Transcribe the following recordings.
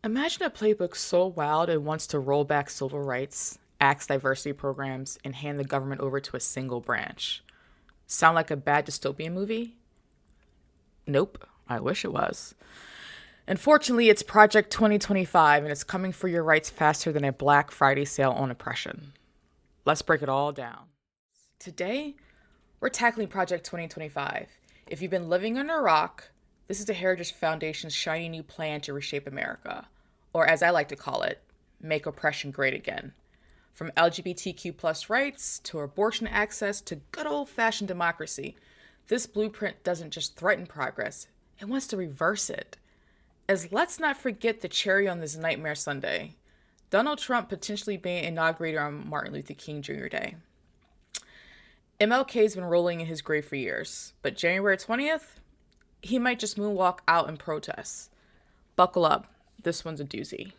Imagine a playbook so wild it wants to roll back civil rights, axe diversity programs, and hand the government over to a single branch. Sound like a bad dystopian movie? Nope. I wish it was. Unfortunately, it's Project 2025 and it's coming for your rights faster than a Black Friday sale on oppression. Let's break it all down. Today, we're tackling Project 2025. If you've been living under a rock, this is the Heritage Foundation's shiny new plan to reshape America, or as I like to call it, make oppression great again. From LGBTQ plus rights to abortion access to good old fashioned democracy, this blueprint doesn't just threaten progress, it wants to reverse it. As let's not forget the cherry on this nightmare Sunday, Donald Trump potentially being inaugurated on Martin Luther King Jr. Day. MLK's been rolling in his grave for years, but January 20th, he might just moonwalk out in protest. Buckle up, this one's a doozy.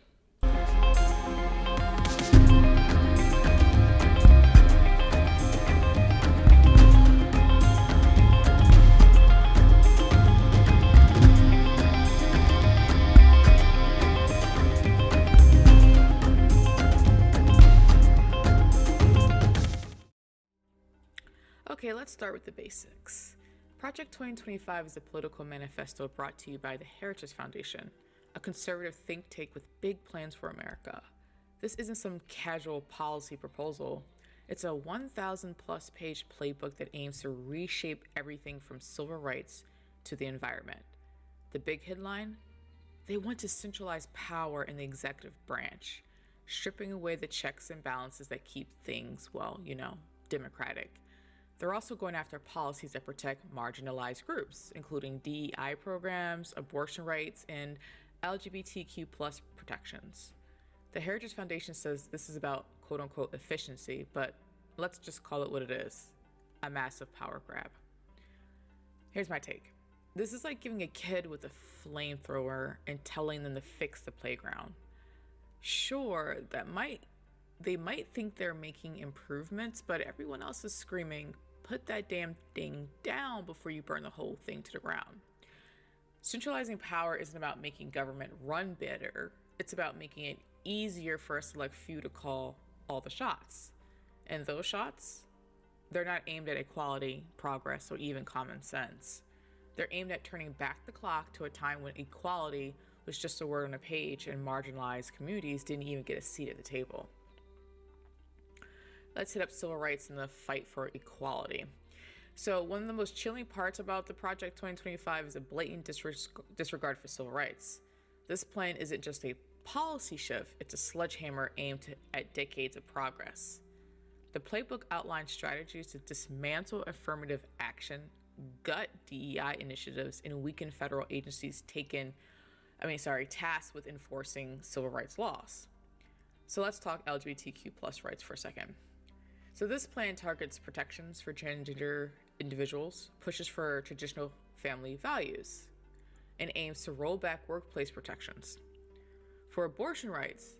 Okay, let's start with the basics. Project 2025 is a political manifesto brought to you by the Heritage Foundation, a conservative think tank with big plans for America. This isn't some casual policy proposal. It's a 1,000 plus page playbook that aims to reshape everything from civil rights to the environment. The big headline? They want to centralize power in the executive branch, stripping away the checks and balances that keep things, democratic. They're also going after policies that protect marginalized groups, including DEI programs, abortion rights, and LGBTQ plus protections. The Heritage Foundation says this is about quote unquote efficiency, but let's just call it what it is, a massive power grab. Here's my take. This is like giving a kid with a flamethrower and telling them to fix the playground. Sure, they might think they're making improvements, but everyone else is screaming, put that damn thing down before you burn the whole thing to the ground. Centralizing power isn't about making government run better. It's about making it easier for a select few to call all the shots. And those shots, they're not aimed at equality, progress, or even common sense. They're aimed at turning back the clock to a time when equality was just a word on a page and marginalized communities didn't even get a seat at the table. Let's hit up civil rights and the fight for equality. So one of the most chilling parts about the Project 2025 is a blatant disregard for civil rights. This plan isn't just a policy shift, it's a sledgehammer aimed at decades of progress. The playbook outlines strategies to dismantle affirmative action, gut DEI initiatives, and weaken federal agencies tasked with enforcing civil rights laws. So let's talk LGBTQ plus rights for a second. So this plan targets protections for transgender individuals, pushes for traditional family values, and aims to roll back workplace protections. For abortion rights,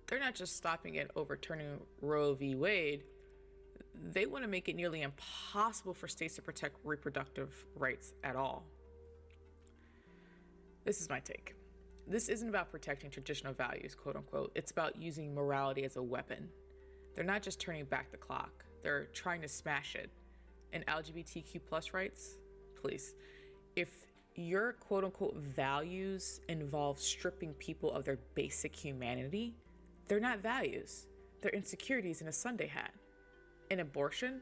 they're not just stopping at overturning Roe v. Wade, they want to make it nearly impossible for states to protect reproductive rights at all. This is my take. This isn't about protecting traditional values, quote unquote. It's about using morality as a weapon. They're not just turning back the clock, they're trying to smash it. And LGBTQ plus rights, please. If your quote unquote values involve stripping people of their basic humanity, they're not values. They're insecurities in a Sunday hat. In abortion,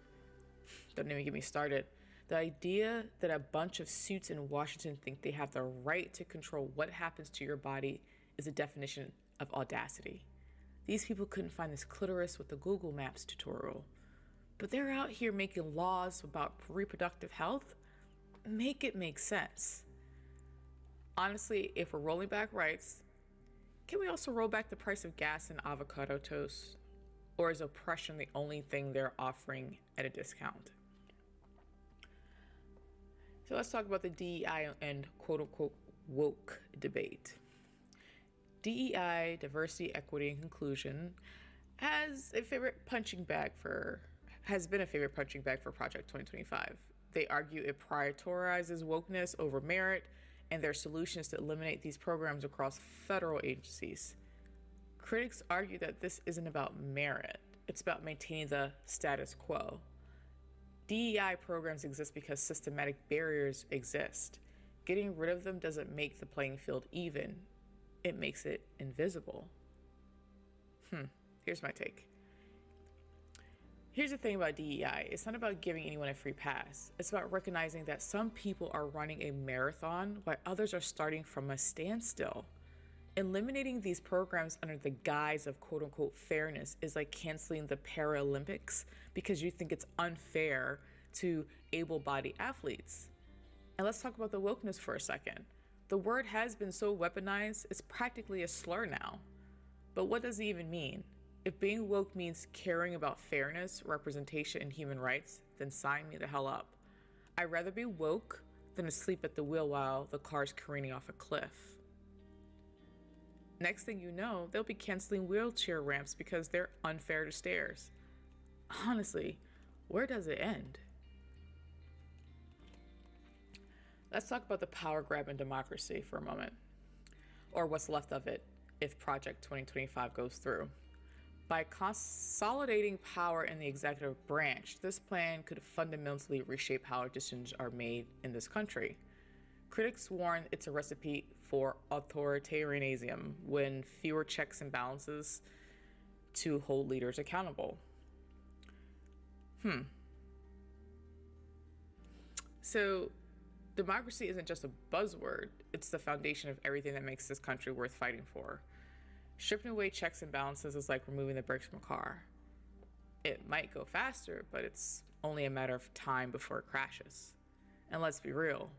don't even get me started. The idea that a bunch of suits in Washington think they have the right to control what happens to your body is a definition of audacity. These people couldn't find this clitoris with the Google Maps tutorial. But they're out here making laws about reproductive health. Make it make sense. Honestly, if we're rolling back rights, can we also roll back the price of gas and avocado toast? Or is oppression the only thing they're offering at a discount? So let's talk about the DEI and quote unquote woke debate. DEI, diversity, equity, and inclusion, has been a favorite punching bag for Project 2025. They argue it prioritizes wokeness over merit and their solution is to eliminate these programs across federal agencies. Critics argue that this isn't about merit, it's about maintaining the status quo. DEI programs exist because systematic barriers exist. Getting rid of them doesn't make the playing field even, it makes it invisible. Here's my take. Here's the thing about DEI. It's not about giving anyone a free pass. It's about recognizing that some people are running a marathon while others are starting from a standstill. Eliminating these programs under the guise of quote unquote fairness is like canceling the Paralympics because you think it's unfair to able-bodied athletes. And let's talk about the wokeness for a second. The word has been so weaponized, it's practically a slur now. But what does it even mean? If being woke means caring about fairness, representation, and human rights, then sign me the hell up. I'd rather be woke than asleep at the wheel while the car's careening off a cliff. Next thing you know, they'll be canceling wheelchair ramps because they're unfair to stairs. Honestly, where does it end? Let's talk about the power grab in democracy for a moment, or what's left of it if Project 2025 goes through. By consolidating power in the executive branch, this plan could fundamentally reshape how decisions are made in this country. Critics warn it's a recipe for authoritarianism when fewer checks and balances to hold leaders accountable. So, democracy isn't just a buzzword, it's the foundation of everything that makes this country worth fighting for. Stripping away checks and balances is like removing the brakes from a car. It might go faster, but it's only a matter of time before it crashes. And let's be real,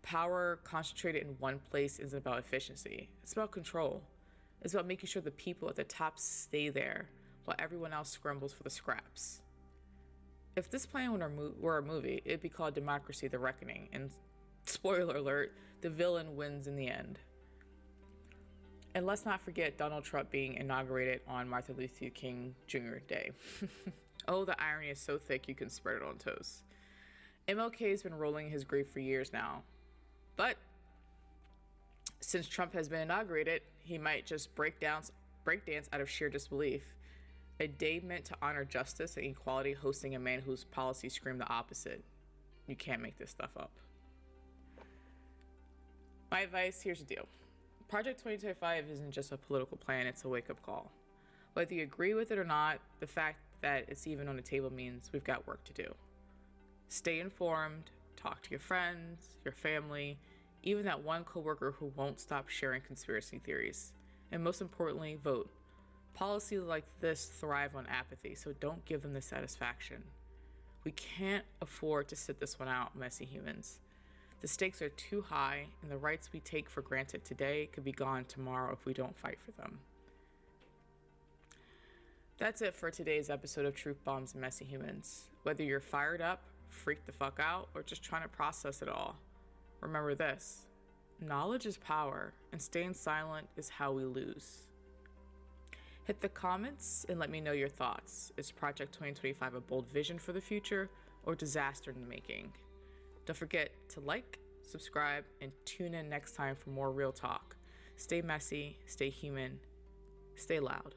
power concentrated in one place isn't about efficiency, it's about control. It's about making sure the people at the top stay there while everyone else scrambles for the scraps. If this plan were a movie, it'd be called Democracy: The Reckoning, and spoiler alert, the villain wins in the end. And let's not forget Donald Trump being inaugurated on Martin Luther King Jr. Day. Oh, the irony is so thick you can spread it on toast. MLK has been rolling in his grave for years now. But since Trump has been inaugurated, he might just break dance out of sheer disbelief. A day meant to honor justice and equality, hosting a man whose policies scream the opposite. You can't make this stuff up. My advice, here's the deal. Project 2025 isn't just a political plan, it's a wake-up call. Whether you agree with it or not, the fact that it's even on the table means we've got work to do. Stay informed, talk to your friends, your family, even that one coworker who won't stop sharing conspiracy theories. And most importantly, vote. Policies like this thrive on apathy, so don't give them the satisfaction. We can't afford to sit this one out, messy humans. The stakes are too high, and the rights we take for granted today could be gone tomorrow if we don't fight for them. That's it for today's episode of Truth Bombs and Messy Humans. Whether you're fired up, freaked the fuck out, or just trying to process it all, remember this: knowledge is power, and staying silent is how we lose. Hit the comments and let me know your thoughts. Is Project 2025 a bold vision for the future or disaster in the making? Don't forget to like, subscribe, and tune in next time for more real talk. Stay messy, stay human, stay loud.